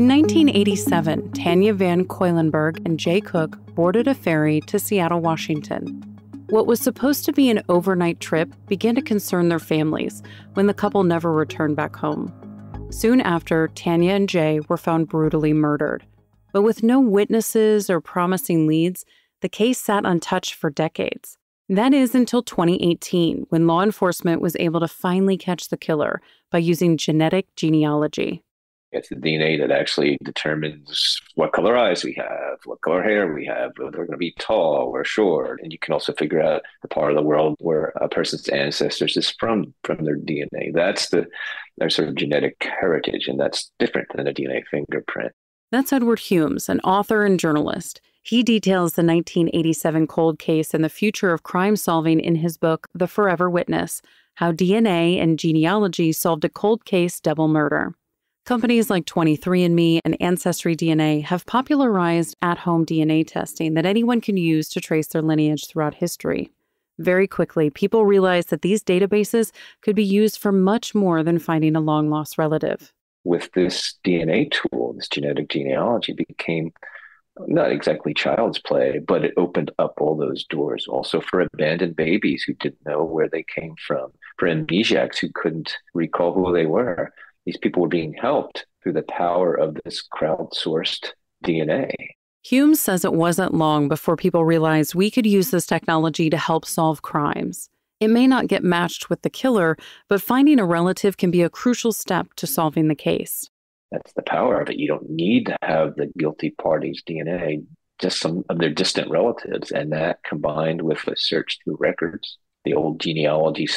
In 1987, Tanya Van Coilenberg and Jay Cook boarded a ferry to Seattle, Washington. What was supposed to be an overnight trip began to concern their families when the couple never returned back home. Soon after, Tanya and Jay were found brutally murdered. But with no witnesses or promising leads, the case sat untouched for decades. That is until 2018, when law enforcement was able to finally catch the killer by using genetic genealogy. It's the DNA that actually determines what color eyes we have, what color hair we have, whether we're going to be tall or short. And you can also figure out the part of the world where a person's ancestors is from their DNA. That's their sort of genetic heritage, and that's different than a DNA fingerprint. That's Edward Humes, an author and journalist. He details the 1987 cold case and the future of crime solving in his book, The Forever Witness: How DNA and Genealogy Solved a Cold Case Double Murder. Companies like 23andMe and Ancestry DNA have popularized at-home DNA testing that anyone can use to trace their lineage throughout history. Very quickly, people realized that these databases could be used for much more than finding a long-lost relative. With this DNA tool, this genetic genealogy became not exactly child's play, but it opened up all those doors also for abandoned babies who didn't know where they came from, for amnesiacs who couldn't recall who they were. These people were being helped through the power of this crowdsourced DNA. Humes says it wasn't long before people realized we could use this technology to help solve crimes. It may not get matched with the killer, but finding a relative can be a crucial step to solving the case. That's the power of it. You don't need to have the guilty party's DNA, just some of their distant relatives. And that combined with a search through records, the old genealogy,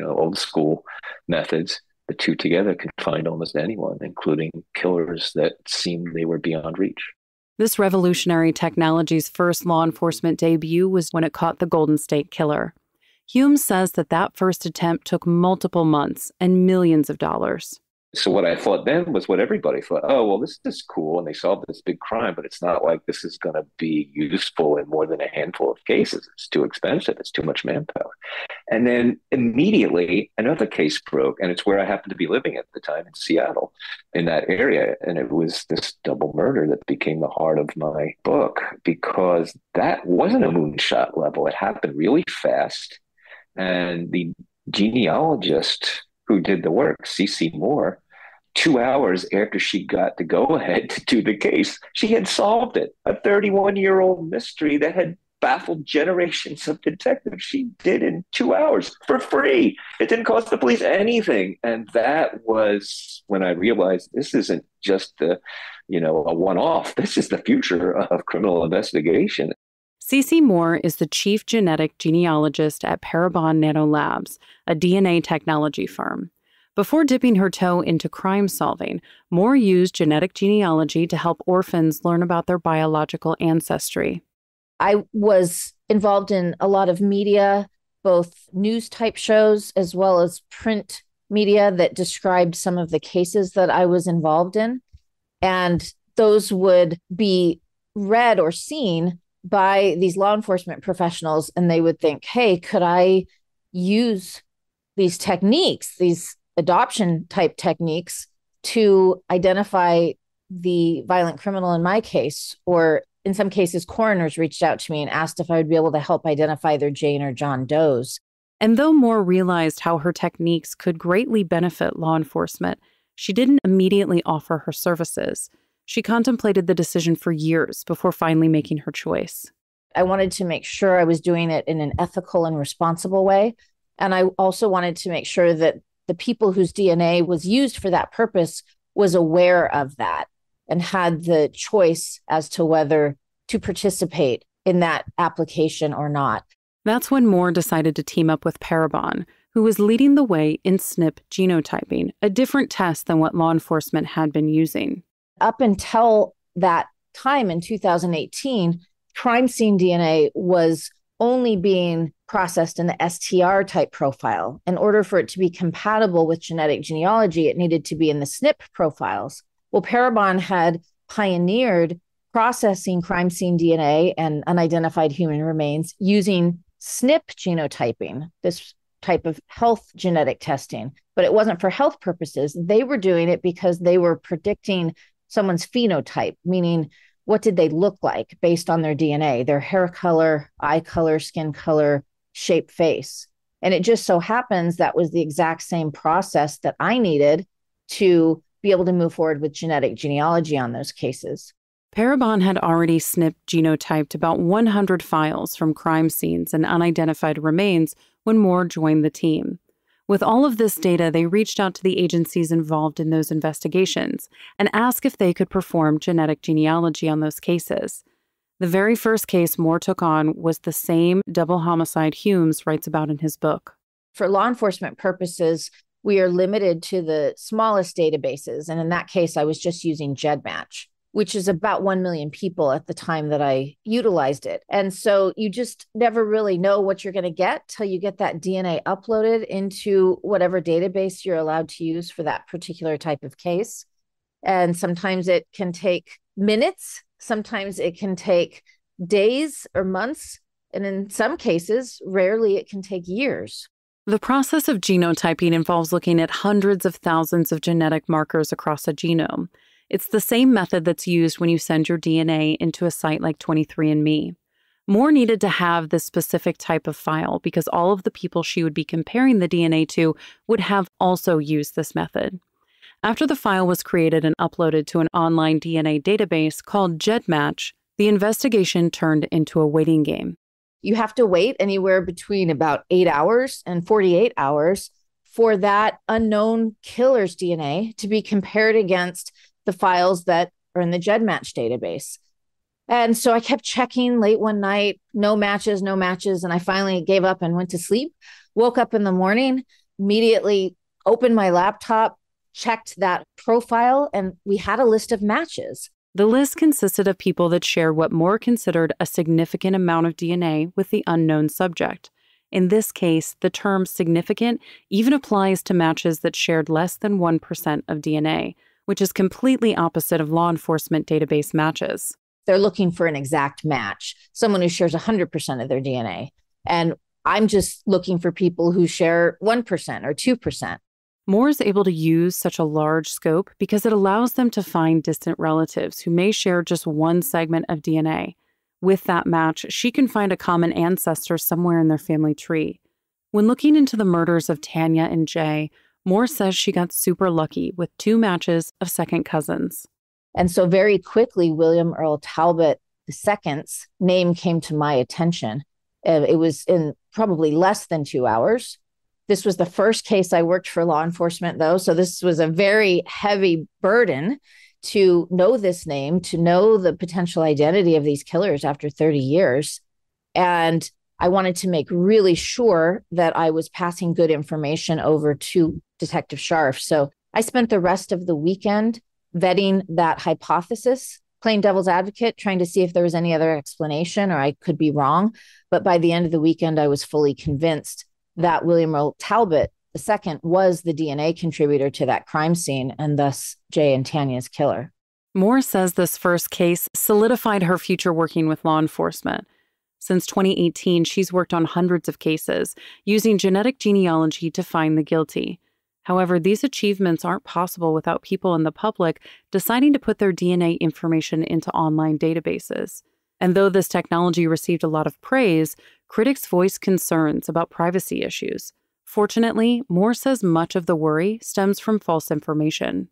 old school methods, the two together can find almost anyone, including killers that seemed they were beyond reach. This revolutionary technology's first law enforcement debut was when it caught the Golden State Killer. Humes says that first attempt took multiple months and millions of dollars. So what I thought then was what everybody thought. Oh, well, this is cool, and they solved this big crime, but it's not like this is going to be useful in more than a handful of cases. It's too expensive. It's too much manpower. And then immediately another case broke, and it's where I happened to be living at the time in Seattle, in that area. And it was this double murder that became the heart of my book, because that wasn't a moonshot level. It happened really fast. And the genealogist who did the work, C.C. Moore, 2 hours after she got the go-ahead to do the case, she had solved it. A 31-year-old mystery that had baffled generations of detectives. She did in 2 hours for free. It didn't cost the police anything. And that was when I realized this isn't just a one-off. This is the future of criminal investigation. C.C. Moore is the chief genetic genealogist at Parabon Nanolabs, a DNA technology firm. Before dipping her toe into crime solving, Moore used genetic genealogy to help orphans learn about their biological ancestry. I was involved in a lot of media, both news type shows as well as print media that described some of the cases that I was involved in. And those would be read or seen by these law enforcement professionals, and they would think, hey, could I use these techniques, these adoption type techniques, to identify the violent criminal in my case? Or in some cases, coroners reached out to me and asked if I would be able to help identify their Jane or John Does. And though Moore realized how her techniques could greatly benefit law enforcement, she didn't immediately offer her services. She contemplated the decision for years before finally making her choice. I wanted to make sure I was doing it in an ethical and responsible way. And I also wanted to make sure that the people whose DNA was used for that purpose was aware of that and had the choice as to whether to participate in that application or not. That's when Moore decided to team up with Parabon, who was leading the way in SNP genotyping, a different test than what law enforcement had been using. Up until that time in 2018, crime scene DNA was only being processed in the STR type profile. In order for it to be compatible with genetic genealogy, it needed to be in the SNP profiles. Well, Parabon had pioneered processing crime scene DNA and unidentified human remains using SNP genotyping, this type of health genetic testing. But it wasn't for health purposes. They were doing it because they were predicting someone's phenotype, meaning what did they look like based on their DNA, their hair color, eye color, skin color, shape, face. And it just so happens that was the exact same process that I needed to be able to move forward with genetic genealogy on those cases. Parabon had already snipped genotyped about 100 files from crime scenes and unidentified remains when Moore joined the team. With all of this data, they reached out to the agencies involved in those investigations and asked if they could perform genetic genealogy on those cases. The very first case Moore took on was the same double homicide Humes writes about in his book. For law enforcement purposes, we are limited to the smallest databases. And in that case, I was just using GEDmatch, which is about 1 million people at the time that I utilized it. And so you just never really know what you're going to get till you get that DNA uploaded into whatever database you're allowed to use for that particular type of case. And sometimes it can take minutes. Sometimes it can take days or months. And in some cases, rarely it can take years. The process of genotyping involves looking at hundreds of thousands of genetic markers across a genome. It's the same method that's used when you send your DNA into a site like 23andMe. Moore needed to have this specific type of file because all of the people she would be comparing the DNA to would have also used this method. After the file was created and uploaded to an online DNA database called GEDmatch, the investigation turned into a waiting game. You have to wait anywhere between about 8 hours and 48 hours for that unknown killer's DNA to be compared against the files that are in the GEDmatch database. And so I kept checking late one night, no matches. And I finally gave up and went to sleep, woke up in the morning, immediately opened my laptop, checked that profile, and we had a list of matches. The list consisted of people that shared what Moore considered a significant amount of DNA with the unknown subject. In this case, the term significant even applies to matches that shared less than 1% of DNA, which is completely opposite of law enforcement database matches. They're looking for an exact match, someone who shares 100% of their DNA. And I'm just looking for people who share 1% or 2%. Moore is able to use such a large scope because it allows them to find distant relatives who may share just one segment of DNA. With that match, she can find a common ancestor somewhere in their family tree. When looking into the murders of Tanya and Jay, Moore says she got super lucky with 2 matches of second cousins. And so very quickly, William Earl Talbot II's name came to my attention. It was in probably less than 2 hours. This was the first case I worked for law enforcement, though. So this was a very heavy burden to know this name, to know the potential identity of these killers after 30 years. And I wanted to make really sure that I was passing good information over to Detective Scharf. So I spent the rest of the weekend vetting that hypothesis, playing devil's advocate, trying to see if there was any other explanation or I could be wrong. But by the end of the weekend, I was fully convinced that William Earl Talbot II was the DNA contributor to that crime scene and thus Jay and Tanya's killer. Moore says this first case solidified her future working with law enforcement. Since 2018, she's worked on hundreds of cases using genetic genealogy to find the guilty. However, these achievements aren't possible without people in the public deciding to put their DNA information into online databases. And though this technology received a lot of praise, critics voiced concerns about privacy issues. Fortunately, Moore says much of the worry stems from false information.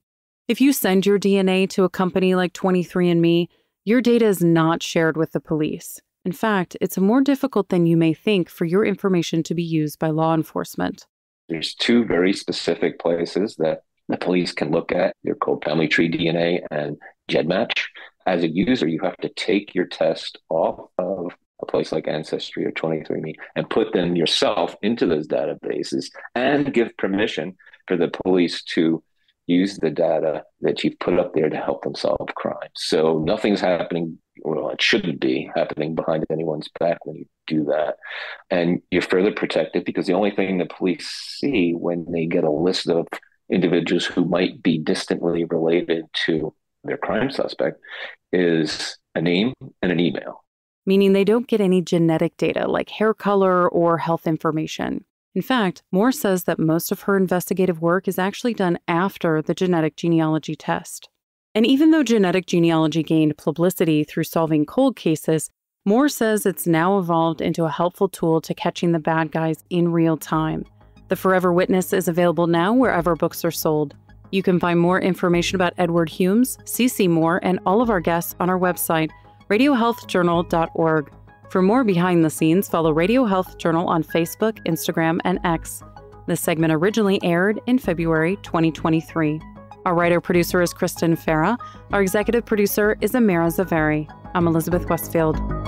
If you send your DNA to a company like 23andMe, your data is not shared with the police. In fact, it's more difficult than you may think for your information to be used by law enforcement. There's 2 very specific places that the police can look at, your called family tree DNA and GEDmatch. As a user, you have to take your test off of a place like Ancestry or 23andMe and put them yourself into those databases and give permission for the police to use the data that you've put up there to help them solve crimes. So nothing's happening, well, it shouldn't be happening behind anyone's back when you do that. And you're further protected because the only thing the police see when they get a list of individuals who might be distantly related to their crime suspect is a name and an email. Meaning they don't get any genetic data like hair color or health information. In fact, Moore says that most of her investigative work is actually done after the genetic genealogy test. And even though genetic genealogy gained publicity through solving cold cases, Moore says it's now evolved into a helpful tool to catching the bad guys in real time. The Forever Witness is available now wherever books are sold. You can find more information about Edward Humes, C.C. Moore, and all of our guests on our website, radiohealthjournal.org. For more behind the scenes, follow Radio Health Journal on Facebook, Instagram, and X. This segment originally aired in February 2023. Our writer-producer is Kristen Farah. Our executive producer is Amira Zaveri. I'm Elizabeth Westfield.